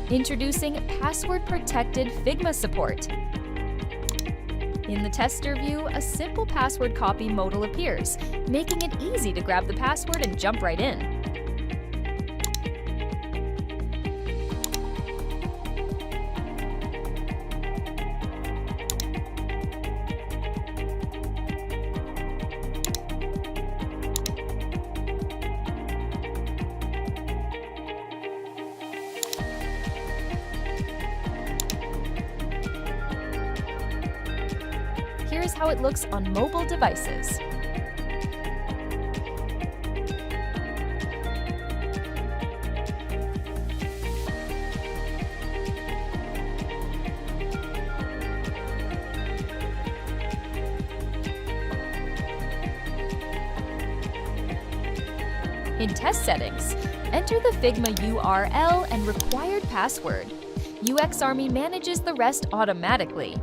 Introducing password-protected Figma support. In the tester view, a simple password copy modal appears, making it easy to grab the password and jump right in. Here's how it looks on mobile devices. In test settings, enter the Figma URL and required password. UX Army manages the rest automatically.